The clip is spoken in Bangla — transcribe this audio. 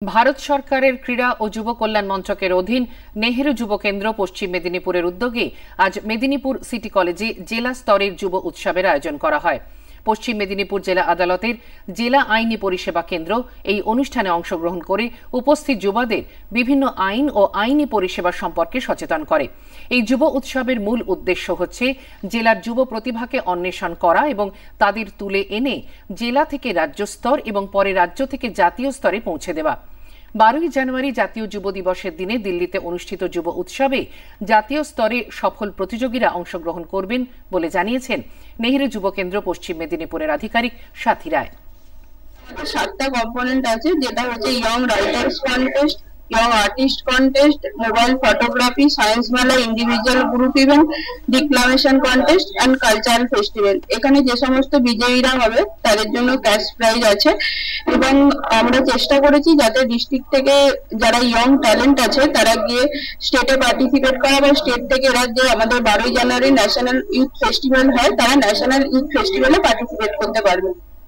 ভারত সরকারের ক্রীড়া ও যুব কল্যাণ মন্ত্রকের অধীন নেহেরু যুব কেন্দ্র পশ্চিম মেদিনীপুরের উদ্যোগে আজ মেদিনীপুর সিটি কলেজে জেলা স্তরের যুব উৎসবের আয়োজন করা হয়। পশ্চিম মেদিনীপুর জেলা আদালতের জেলা আইনি পরিষেবা কেন্দ্র এই অনুষ্ঠানে অংশগ্রহণ করে উপস্থিত যুবদের বিভিন্ন আইন ও আইনি পরিষেবা সম্পর্কে সচেতন করে। এই যুব উৎসবের মূল উদ্দেশ্য হচ্ছে জেলার যুব প্রতিভাকে অন্বেষণ করা এবং তাদের তুলে এনে জেলা থেকে রাজ্য স্তর এবং পরে রাজ্য থেকে জাতীয় স্তরে পৌঁছে দেওয়া। 12 জানুয়ারি জাতীয় যুব দিবসের দিনে দিল্লিতে অনুষ্ঠিত যুব উৎসবে জাতীয় স্তরে সফল প্রতিযোগীরা অংশগ্রহণ করবেন বলে জানিয়েছেন নেহেরু যুব কেন্দ্র পশ্চিম মেদিনীপুরের আধিকারিক সাথী রায়। 7টা কম্পোনেন্ট আছে, যেটা হচ্ছে young writers contest, young artist contest, mobile photography, science মেলা, individual group event, declamation contest and cultural festival. এখানে যে সমস্ত বিজয়ীরা হবে তাদের জন্য ক্যাশ প্রাইজ আছে এবং আমরা চেষ্টা করেছি যাতে ডিস্ট্রিক্ট থেকে যারা ইয়ং ট্যালেন্ট আছে তারা গিয়ে স্টেটে পার্টিসিপেট করে এবং স্টেট থেকে এরা যে আমাদের 12 জানুয়ারি ন্যাশনাল ইউথ ফেস্টিভ্যাল হয় তারা ন্যাশনাল ইউথ ফেস্টিভ্যালে পার্টিসিপেট করতে পারবে।